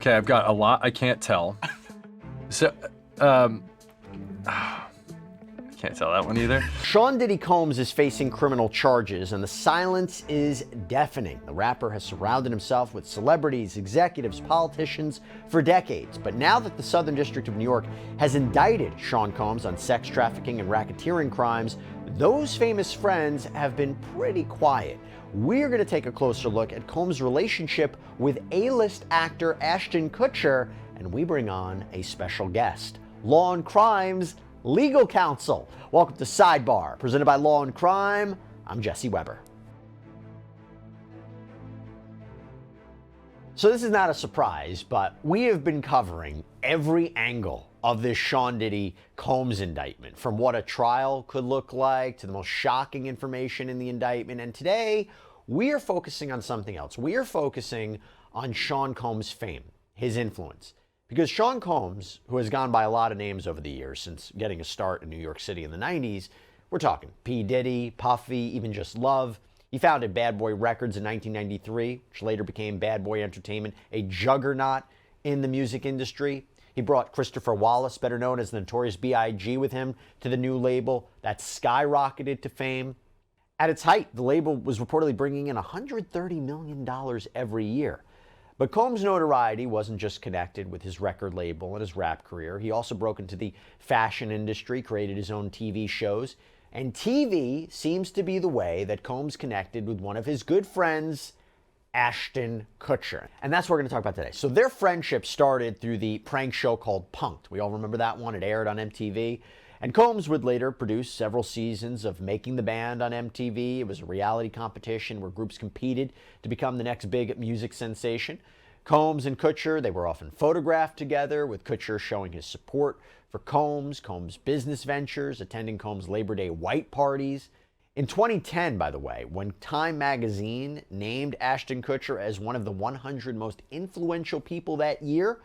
Okay, I've got a lot I can't tell. So, I can't tell that one either. Sean Diddy Combs is facing criminal charges, and the silence is deafening. The rapper has surrounded himself with celebrities, executives, politicians for decades. But now that the Southern District of New York has indicted Sean Combs on sex trafficking and racketeering crimes, those famous friends have been pretty quiet. We're going to take a closer look at Combs' relationship with A-list actor Ashton Kutcher, and we bring on a special guest, Law&Crime's legal counsel. Welcome to Sidebar, presented by Law&Crime. I'm Jesse Weber. So this is not a surprise, but we have been covering every angle of this Sean Diddy Combs indictment, from what a trial could look like to the most shocking information in the indictment. And today, we are focusing on something else. We are focusing on Sean Combs' fame, his influence. Because Sean Combs, who has gone by a lot of names over the years since getting a start in New York City in the 90s, we're talking P. Diddy, Puffy, even just Love. He founded Bad Boy Records in 1993, which later became Bad Boy Entertainment, a juggernaut in the music industry. He brought Christopher Wallace, better known as the Notorious B.I.G., with him to the new label that skyrocketed to fame. At its height, the label was reportedly bringing in $130 million every year. But Combs' notoriety wasn't just connected with his record label and his rap career. He also broke into the fashion industry, created his own TV shows. And TV seems to be the way that Combs connected with one of his good friends, Ashton Kutcher. And that's what we're going to talk about today. So their friendship started through the prank show called Punk'd. We all remember that one. It aired on MTV. And Combs would later produce several seasons of Making the Band on MTV. It was a reality competition where groups competed to become the next big music sensation. Combs and Kutcher, they were often photographed together, with Kutcher showing his support for Combs' business ventures, attending Combs' Labor Day white parties. In 2010, by the way, when Time magazine named Ashton Kutcher as one of the 100 most influential people that year,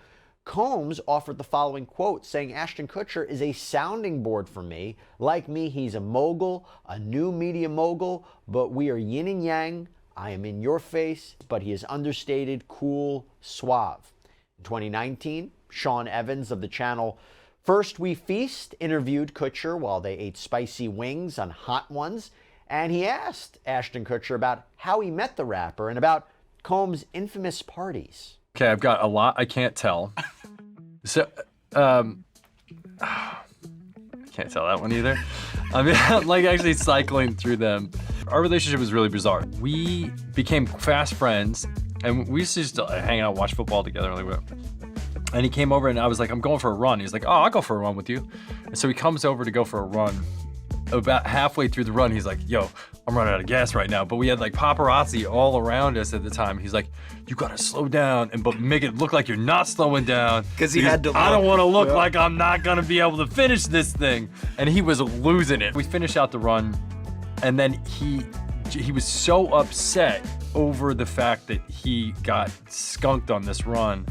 Combs offered the following quote, saying, "Ashton Kutcher is a sounding board for me. Like me, he's a mogul, a new media mogul, but we are yin and yang. I am in your face, but he is understated, cool, suave." In 2019, Sean Evans of the channel First We Feast interviewed Kutcher while they ate spicy wings on Hot Ones, and he asked Ashton Kutcher about how he met the rapper and about Combs' infamous parties. Okay, I've got a lot I can't tell. So, I can't tell that one either. I mean, I'm like actually cycling through them. Our relationship was really bizarre. We became fast friends, and we used to just hang out, watch football together. And he came over, and I was like, "I'm going for a run." He's like, "Oh, I'll go for a run with you." And so he comes over to go for a run. About halfway through the run, he's like, "Yo, I'm running out of gas right now." But we had like paparazzi all around us at the time. He's like, "You gotta slow down, but make it look like you're not slowing down." Because he had to I don't want to look like I'm not gonna be able to finish this thing. And he was losing it. We finished out the run, and then he was so upset over the fact that he got skunked on this run.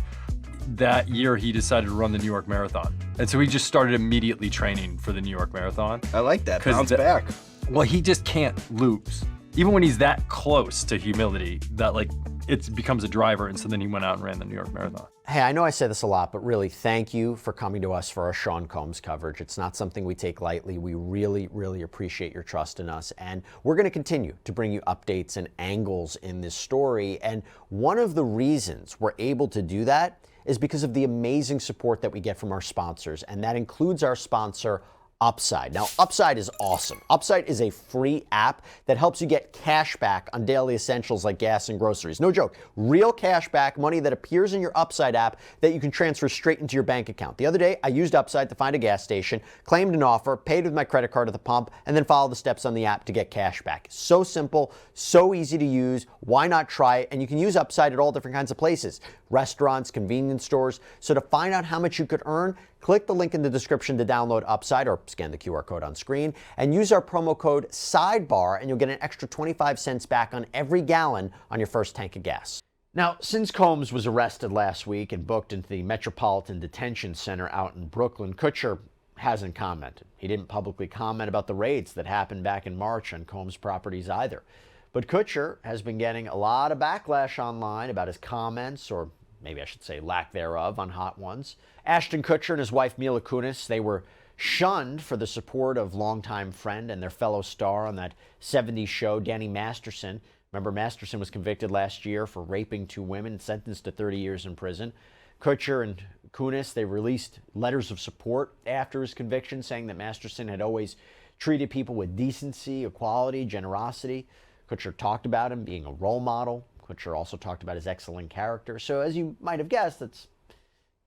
That year, he decided to run the New York Marathon. And so he just started immediately training for the New York Marathon. I like that. Bounce back. Well, he just can't lose. Even when he's that close to humility, that like it becomes a driver. And so then he went out and ran the New York Marathon. Hey, I know I say this a lot, but really thank you for coming to us for our Sean Combs coverage. It's not something we take lightly. We really, really appreciate your trust in us. And we're going to continue to bring you updates and angles in this story. And one of the reasons we're able to do that is because of the amazing support that we get from our sponsors, and that includes our sponsor, Upside. Now, Upside is awesome. Upside is a free app that helps you get cash back on daily essentials like gas and groceries. No joke. Real cash back, money that appears in your Upside app that you can transfer straight into your bank account. The other day, I used Upside to find a gas station, claimed an offer, paid with my credit card at the pump, and then followed the steps on the app to get cash back. So simple, so easy to use. Why not try it? And you can use Upside at all different kinds of places. Restaurants, convenience stores. So to find out how much you could earn, click the link in the description to download Upside, or scan the QR code on screen, and use our promo code SIDEBAR, and you'll get an extra 25 cents back on every gallon on your first tank of gas. Now, since Combs was arrested last week and booked into the Metropolitan Detention Center out in Brooklyn, Kutcher hasn't commented. He didn't publicly comment about the raids that happened back in March on Combs' properties either. But Kutcher has been getting a lot of backlash online about his comments, or maybe I should say lack thereof, on Hot Ones. Ashton Kutcher and his wife Mila Kunis, they were shunned for the support of longtime friend and their fellow star on that 70s show, Danny Masterson. Remember, Masterson was convicted last year for raping 2 women, sentenced to 30 years in prison. Kutcher and Kunis, they released letters of support after his conviction, saying that Masterson had always treated people with decency, equality, generosity. Kutcher talked about him being a role model. Kutcher also talked about his excellent character. So as you might have guessed, that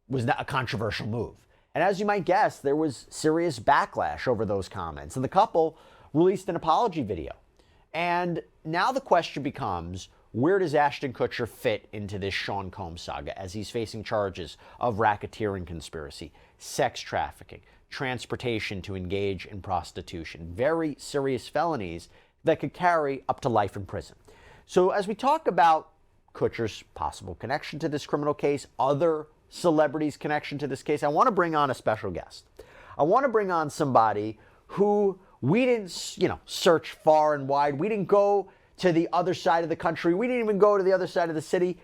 was not a controversial move. And as you might guess, there was serious backlash over those comments. And the couple released an apology video. And now the question becomes, where does Ashton Kutcher fit into this Sean Combs saga as he's facing charges of racketeering conspiracy, sex trafficking, transportation to engage in prostitution, very serious felonies that could carry up to life in prison. So as we talk about Kutcher's possible connection to this criminal case, other celebrities' connection to this case, I want to bring on a special guest. I want to bring on somebody who we didn't, search far and wide. We didn't go to the other side of the country. We didn't even go to the other side of the city.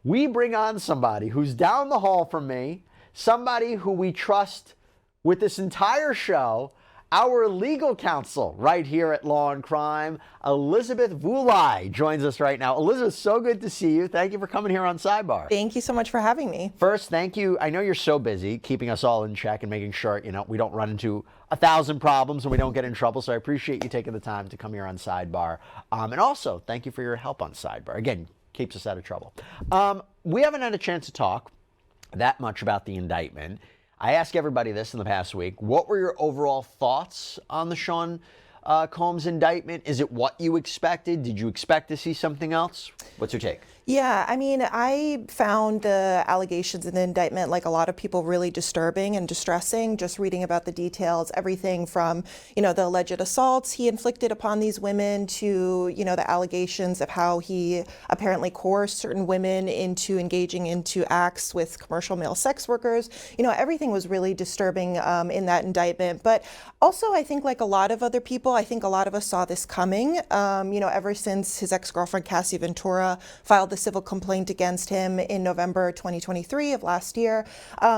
We bring on somebody who's down the hall from me, somebody who we trust with this entire show, our legal counsel right here at Law&Crime, Elizabeth Vulaj, joins us right now. Elizabeth, so good to see you. Thank you for coming here on Sidebar. Thank you so much for having me. First, thank you. I know you're so busy keeping us all in check and making sure, we don't run into 1,000 problems and we don't get in trouble. So I appreciate you taking the time to come here on Sidebar. And also, thank you for your help on Sidebar. Again, keeps us out of trouble. We haven't had a chance to talk that much about the indictment. I asked everybody this in the past week. What were your overall thoughts on the Sean Combs indictment? Is it what you expected? Did you expect to see something else? What's your take? Yeah, I mean, I found the allegations in the indictment, like a lot of people, really disturbing and distressing, just reading about the details, everything from, the alleged assaults he inflicted upon these women to, the allegations of how he apparently coerced certain women into engaging into acts with commercial male sex workers. Everything was really disturbing in that indictment. But also, I think like a lot of other people, I think a lot of us saw this coming, ever since his ex-girlfriend, Cassie Ventura, filed the civil complaint against him in November 2023 of last year.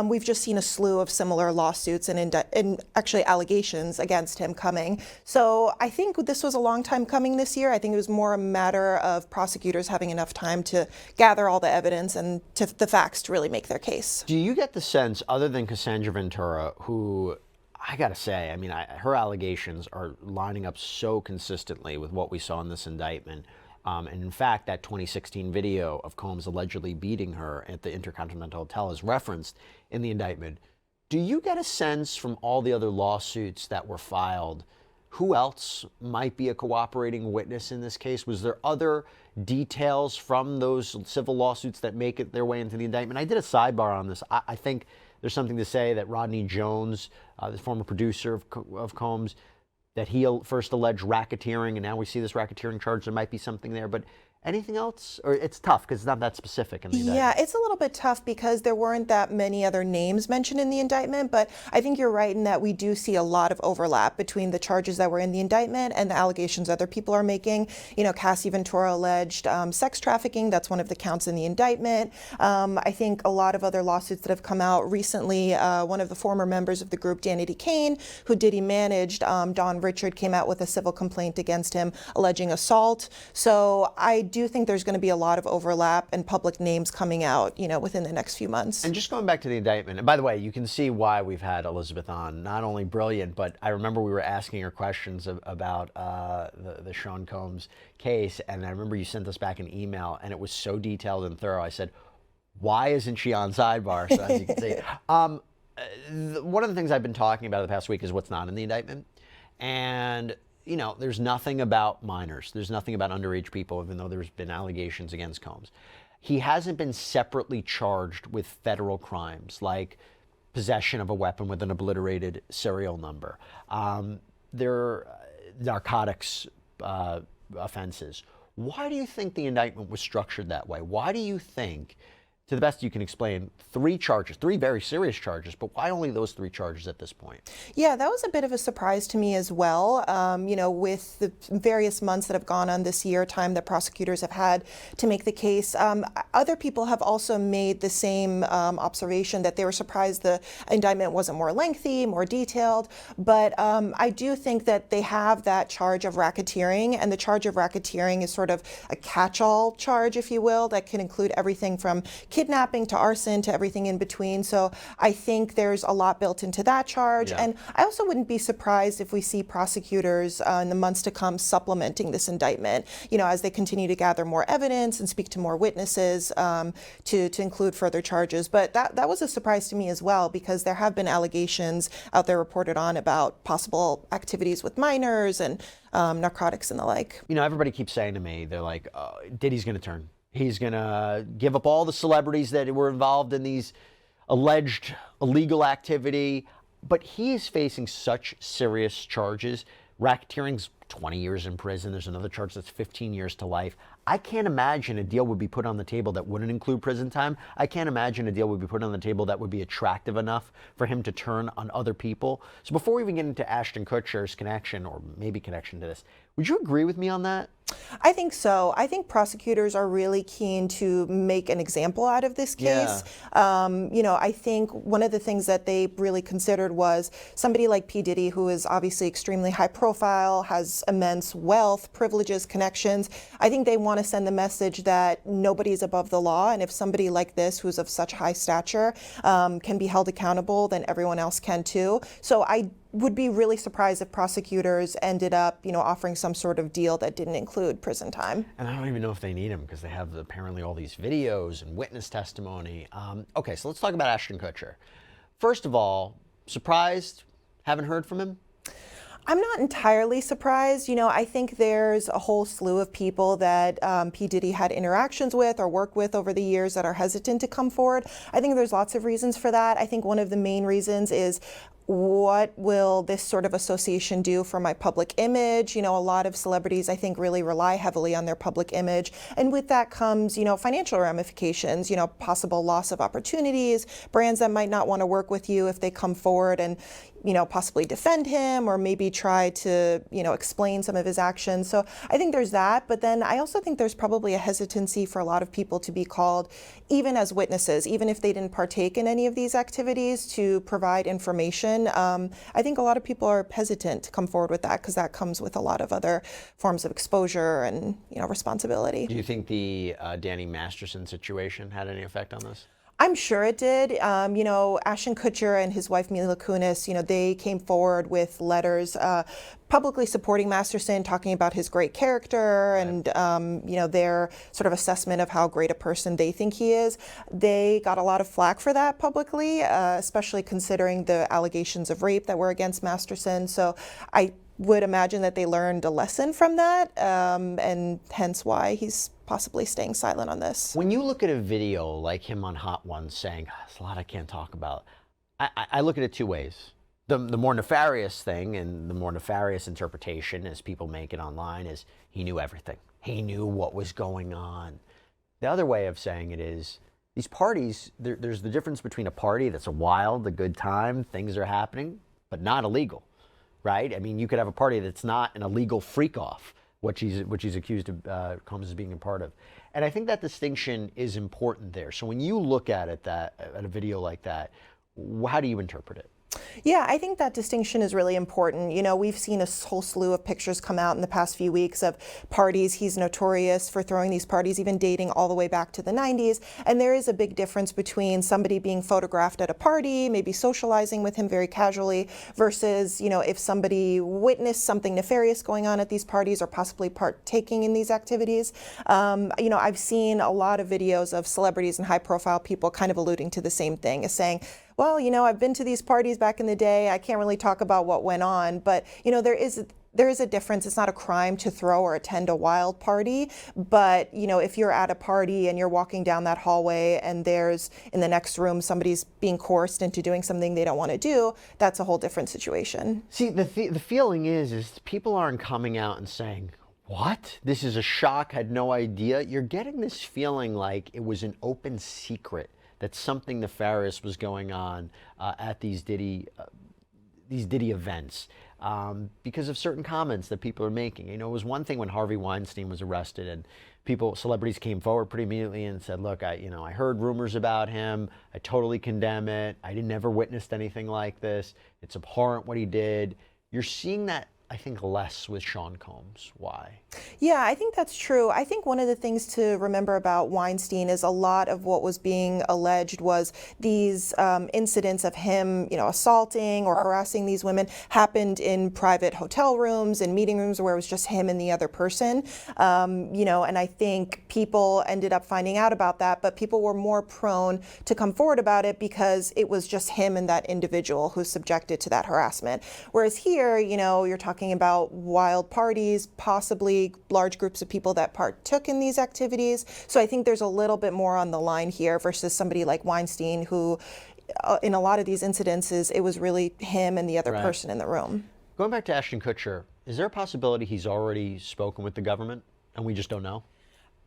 We've just seen a slew of similar lawsuits and actually allegations against him coming. So I think this was a long time coming this year. I think it was more a matter of prosecutors having enough time to gather all the evidence and the facts to really make their case. Do you get the sense, other than Cassandra Ventura, who I gotta say, her allegations are lining up so consistently with what we saw in this indictment. And in fact, that 2016 video of Combs allegedly beating her at the Intercontinental Hotel is referenced in the indictment. Do you get a sense from all the other lawsuits that were filed, who else might be a cooperating witness in this case? Was there other details from those civil lawsuits that make it their way into the indictment? I did a sidebar on this. I think there's something to say that Rodney Jones, the former producer of Combs, that he first alleged racketeering, and now we see this racketeering charge. There might be something there, but anything else? Or it's tough because it's not that specific in the indictment. Yeah, it's a little bit tough because there weren't that many other names mentioned in the indictment, but I think you're right in that we do see a lot of overlap between the charges that were in the indictment and the allegations other people are making. Cassie Ventura alleged sex trafficking. That's one of the counts in the indictment. I think a lot of other lawsuits that have come out recently, one of the former members of the group, Danny Kane, who Diddy managed, Don Richard, came out with a civil complaint against him alleging assault. So I do think there's going to be a lot of overlap and public names coming out, within the next few months. And just going back to the indictment, and by the way, you can see why we've had Elizabeth on. Not only brilliant, but I remember we were asking her questions about the Sean Combs case, and I remember you sent us back an email, and it was so detailed and thorough. I said, why isn't she on Sidebar? So as you can see, one of the things I've been talking about the past week is what's not in the indictment. And there's nothing about minors. There's nothing about underage people, even though there's been allegations against Combs. He hasn't been separately charged with federal crimes like possession of a weapon with an obliterated serial number. There are narcotics offenses. Why do you think the indictment was structured that way? Why do you think, to the best you can explain, 3 charges, 3 very serious charges, but why only those 3 charges at this point? Yeah, that was a bit of a surprise to me as well. With the various months that have gone on this year, time that prosecutors have had to make the case, other people have also made the same observation that they were surprised the indictment wasn't more lengthy, more detailed. But I do think that they have that charge of racketeering, and the charge of racketeering is sort of a catch-all charge, if you will, that can include everything from kidnapping to arson to everything in between. So I think there's a lot built into that charge. Yeah. And I also wouldn't be surprised if we see prosecutors in the months to come supplementing this indictment, as they continue to gather more evidence and speak to more witnesses to include further charges. But that was a surprise to me as well, because there have been allegations out there reported on about possible activities with minors and narcotics and the like. Everybody keeps saying to me, they're like, Diddy's going to turn. He's going to give up all the celebrities that were involved in these alleged illegal activity. But he is facing such serious charges. Racketeering's 20 years in prison. There's another charge that's 15 years to life. I can't imagine a deal would be put on the table that wouldn't include prison time. I can't imagine a deal would be put on the table that would be attractive enough for him to turn on other people. So before we even get into Ashton Kutcher's connection, or maybe connection to this, would you agree with me on that? I think so. I think prosecutors are really keen to make an example out of this case. Yeah. I think one of the things that they really considered was somebody like P. Diddy, who is obviously extremely high profile, has immense wealth, privileges, connections. I think they want to send the message that nobody's above the law, and if somebody like this, who's of such high stature, can be held accountable, then everyone else can too. So I would be really surprised if prosecutors ended up, offering some sort of deal that didn't include prison time. And I don't even know if they need him, because they have apparently all these videos and witness testimony. Okay, so let's talk about Ashton Kutcher. First of all, surprised? Haven't heard from him? I'm not entirely surprised. I think there's a whole slew of people that P. Diddy had interactions with or worked with over the years that are hesitant to come forward. I think there's lots of reasons for that. I think one of the main reasons is, what will this sort of association do for my public image? A lot of celebrities, I think, really rely heavily on their public image. And with that comes, financial ramifications, possible loss of opportunities, brands that might not want to work with you if they come forward and, possibly defend him or maybe try to, explain some of his actions. So I think there's that. But then I also think there's probably a hesitancy for a lot of people to be called, even as witnesses, even if they didn't partake in any of these activities, to provide information. I think a lot of people are hesitant to come forward with that, because that comes with a lot of other forms of exposure and, responsibility. Do you think the Danny Masterson situation had any effect on this? I'm sure it did. Ashton Kutcher and his wife Mila Kunis, they came forward with letters publicly supporting Masterson, talking about his great character and, their sort of assessment of how great a person they think he is. They got a lot of flack for that publicly, especially considering the allegations of rape that were against Masterson. So I would imagine that they learned a lesson from that, and hence why he's possibly staying silent on this. When you look at a video like him on Hot Ones saying, there's a lot I can't talk about, I look at it 2 ways. The more nefarious thing, and the more nefarious interpretation, as people make it online, is he knew everything. He knew what was going on. The other way of saying it is, these parties, there's the difference between a party that's a wild, a good time, things are happening, but not illegal, right? I mean, you could have a party that's not an illegal freak-off, which he's accused of Combs as being a part of. And I think that distinction is important there. So when you look at it, at a video like that, how do you interpret it? Yeah, I think that distinction is really important. We've seen a whole slew of pictures come out in the past few weeks of parties. He's notorious for throwing these parties, even dating all the way back to the 90s. And there is a big difference between somebody being photographed at a party, maybe socializing with him very casually, versus, if somebody witnessed something nefarious going on at these parties or possibly partaking in these activities. I've seen a lot of videos of celebrities and high-profile people kind of alluding to the same thing, as saying, well, I've been to these parties back in the day. I can't really talk about what went on, but there is a difference. It's not a crime to throw or attend a wild party, but if you're at a party and you're walking down that hallway and there's in the next room somebody's being coerced into doing something they don't want to do, that's a whole different situation. See, the feeling is people aren't coming out and saying, what? This is a shock, had no idea. You're getting this feeling like it was an open secret that something nefarious was going on at these Diddy events because of certain comments that people are making. You know, it was one thing when Harvey Weinstein was arrested and celebrities came forward pretty immediately and said, look, I heard rumors about him. I totally condemn it. I never witnessed anything like this. It's abhorrent what he did. You're seeing that, I think, less with Sean Combs. Why? Yeah, I think that's true. I think one of the things to remember about Weinstein is a lot of what was being alleged was these incidents of him, assaulting or harassing these women happened in private hotel rooms and meeting rooms where it was just him and the other person. And I think people ended up finding out about that, but people were more prone to come forward about it because it was just him and that individual who's subjected to that harassment. Whereas here, you're talking about wild parties, possibly large groups of people that partook in these activities. So I think there's a little bit more on the line here versus somebody like Weinstein who, in a lot of these incidences, it was really him and the other person in the room. Going back to Ashton Kutcher, is there a possibility he's already spoken with the government and we just don't know?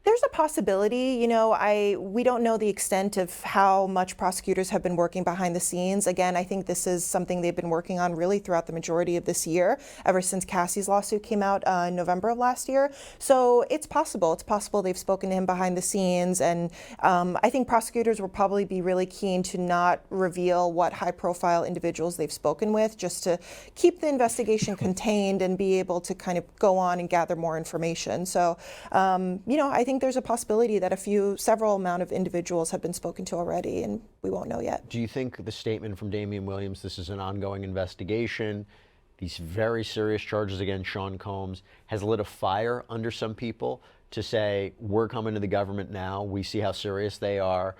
There's a possibility, we don't know the extent of how much prosecutors have been working behind the scenes. Again, I think this is something they've been working on really throughout the majority of this year, ever since Cassie's lawsuit came out in November of last year. So it's possible. It's possible they've spoken to him behind the scenes. And I think prosecutors will probably be really keen to not reveal what high-profile individuals they've spoken with, just to keep the investigation contained and be able to kind of go on and gather more information. So, I think there's a possibility that several amount of individuals have been spoken to already, and we won't know yet. Do you think the statement from Damian Williams, this is an ongoing investigation, these very serious charges against Sean Combs, has lit a fire under some people to say, we're coming to the government now, we see how serious they are,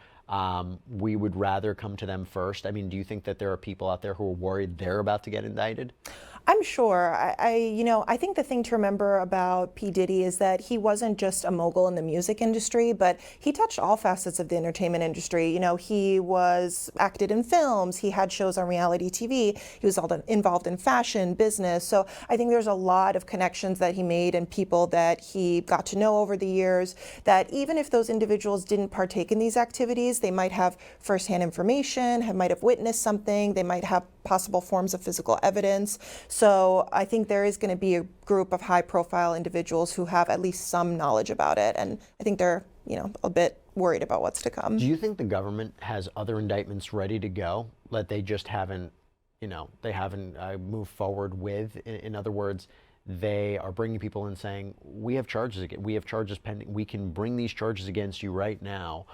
we would rather come to them first? I mean, do you think that there are people out there who are worried they're about to get indicted? I'm sure. I think the thing to remember about P. Diddy is that he wasn't just a mogul in the music industry, but he touched all facets of the entertainment industry. He was acted in films, he had shows on reality TV, he was involved in fashion, business. So I think there's a lot of connections that he made and people that he got to know over the years that even if those individuals didn't partake in these activities, they might have firsthand information, might have witnessed something, they might have possible forms of physical evidence. So I think there is going to be a group of high-profile individuals who have at least some knowledge about it, and I think they're, a bit worried about what's to come. Do you think the government has other indictments ready to go that they just haven't, moved forward with? In other words, they are bringing people in saying, we have charges pending. We can bring these charges against you right now,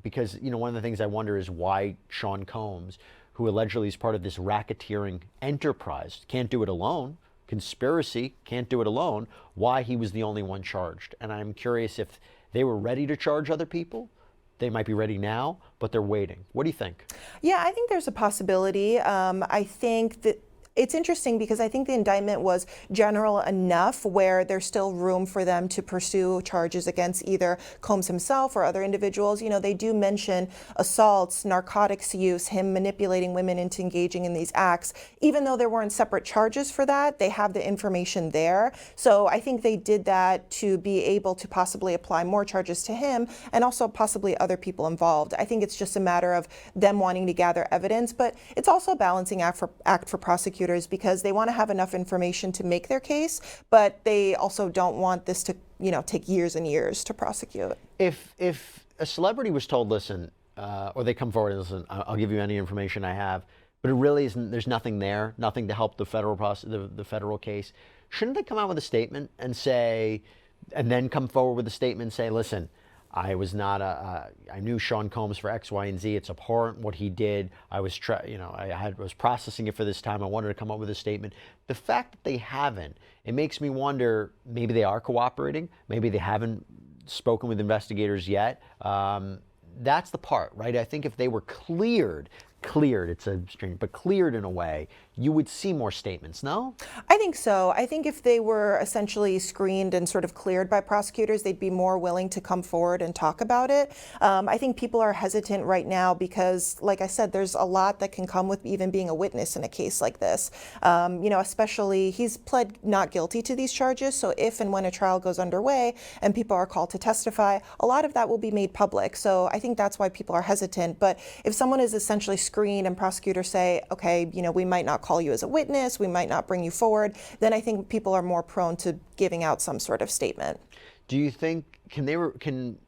because one of the things I wonder is why Sean Combs, who allegedly is part of this racketeering enterprise, can't do it alone, conspiracy, can't do it alone, why he was the only one charged. And I'm curious if they were ready to charge other people. They might be ready now, but they're waiting. What do you think? Yeah, I think there's a possibility. I think that it's interesting because I think the indictment was general enough where there's still room for them to pursue charges against either Combs himself or other individuals. They do mention assaults, narcotics use, him manipulating women into engaging in these acts. Even though there weren't separate charges for that, they have the information there. So I think they did that to be able to possibly apply more charges to him and also possibly other people involved. I think it's just a matter of them wanting to gather evidence, but it's also a balancing act for prosecutors because they want to have enough information to make their case, but they also don't want this to, take years and years to prosecute. If a celebrity was told, listen, or they come forward and listen, I'll give you any information I have, but it really isn't, there's nothing there, nothing to help the federal case, shouldn't they come out with a statement and say, and then come forward with a statement and say, listen, I was not I knew Sean Combs for X, Y, and Z. It's abhorrent what he did. I was, was processing it for this time. I wanted to come up with a statement. The fact that they haven't, it makes me wonder, maybe they are cooperating. Maybe they haven't spoken with investigators yet. That's the part, right? I think if they were cleared cleared, it's a strange, but cleared in a way, you would see more statements, no? I think so. I think if they were essentially screened and sort of cleared by prosecutors, they'd be more willing to come forward and talk about it. I think people are hesitant right now because, like I said, there's a lot that can come with even being a witness in a case like this. Especially he's pled not guilty to these charges. So if and when a trial goes underway and people are called to testify, a lot of that will be made public. So I think that's why people are hesitant. But if someone is essentially screened and prosecutors say, okay, we might not call you as a witness, we might not bring you forward, then I think people are more prone to giving out some sort of statement. Do you think, can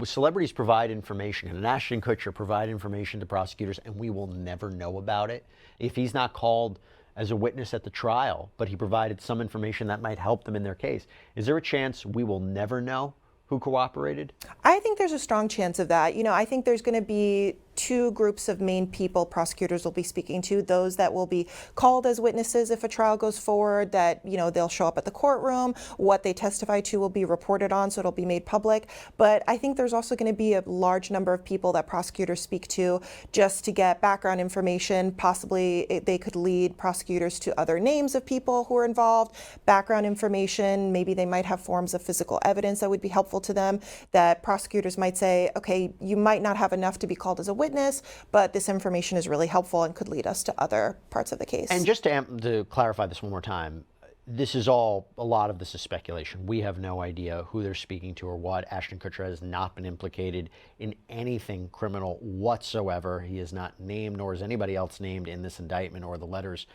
celebrities provide information? Can an Ashton Kutcher provide information to prosecutors and we will never know about it? If he's not called as a witness at the trial, but he provided some information that might help them in their case, is there a chance we will never know who cooperated? I think there's a strong chance of that. I think there's going to be two groups of main people prosecutors will be speaking to, those that will be called as witnesses if a trial goes forward, that, they'll show up at the courtroom, what they testify to will be reported on, so it'll be made public. But I think there's also going to be a large number of people that prosecutors speak to just to get background information. Possibly they could lead prosecutors to other names of people who are involved, background information. Maybe they might have forms of physical evidence that would be helpful to them, that prosecutors might say, okay, you might not have enough to be called as a witness, but this information is really helpful and could lead us to other parts of the case. And just to clarify this one more time, this is all, a lot of this is speculation. We have no idea who they're speaking to or what. Ashton Kutcher has not been implicated in anything criminal whatsoever. He is not named, nor is anybody else named in this indictment or the letters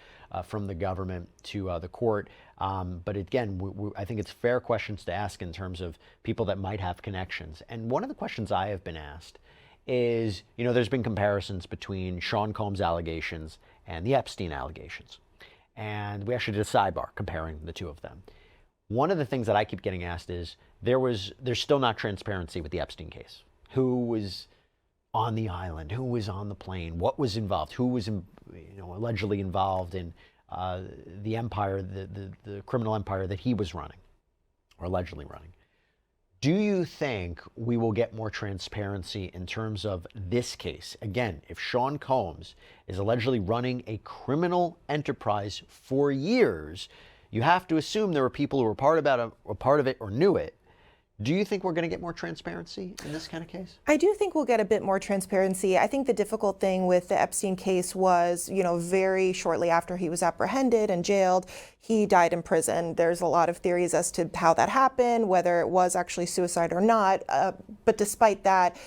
from the government to the court. But again, I think it's fair questions to ask in terms of people that might have connections. And one of the questions I have been asked is, there's been comparisons between Sean Combs' allegations and the Epstein allegations. And we actually did a sidebar comparing the two of them. One of the things that I keep getting asked is, there's still not transparency with the Epstein case. Who was on the island? Who was on the plane? What was involved? Who was allegedly involved in the empire, the criminal empire that he was running, or allegedly running? Do you think we will get more transparency in terms of this case? Again, if Sean Combs is allegedly running a criminal enterprise for years, you have to assume there were people who were part of it or knew it. Do you think we're going to get more transparency in this kind of case? I do think we'll get a bit more transparency. I think the difficult thing with the Epstein case was, very shortly after he was apprehended and jailed, he died in prison. There's a lot of theories as to how that happened, whether it was actually suicide or not. But despite that,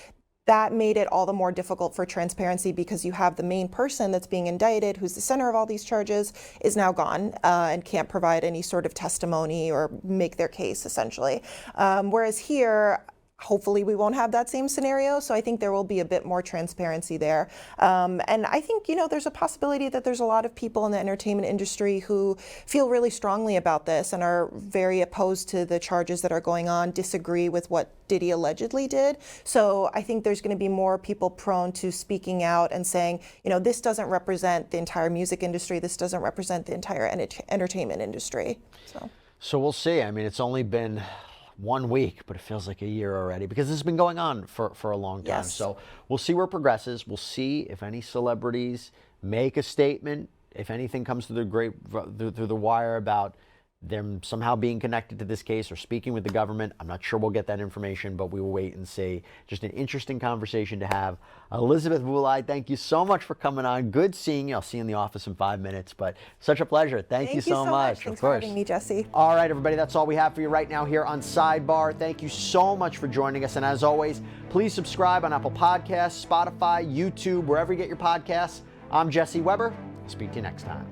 that made it all the more difficult for transparency because you have the main person that's being indicted, who's the center of all these charges, is now gone and can't provide any sort of testimony or make their case, essentially. Whereas here, hopefully we won't have that same scenario. So I think there will be a bit more transparency there. And I think, there's a possibility that there's a lot of people in the entertainment industry who feel really strongly about this and are very opposed to the charges that are going on, disagree with what Diddy allegedly did. So I think there's going to be more people prone to speaking out and saying, this doesn't represent the entire music industry. This doesn't represent the entire entertainment industry. So we'll see. I mean, it's only been 1 week, but it feels like a year already because this has been going on for a long time. Yes. So we'll see where it progresses. We'll see if any celebrities make a statement, if anything comes through the wire about them somehow being connected to this case or speaking with the government. I'm not sure we'll get that information, but we will wait and see. Just an interesting conversation to have. Elizabeth Vulaj, thank you so much for coming on. Good seeing you. I'll see you in the office in 5 minutes, but such a pleasure. Thank you so much. Thanks for having me, Jesse. All right, everybody, that's all we have for you right now here on Sidebar. Thank you so much for joining us. And as always, please subscribe on Apple Podcasts, Spotify, YouTube, wherever you get your podcasts. I'm Jesse Weber. Speak to you next time.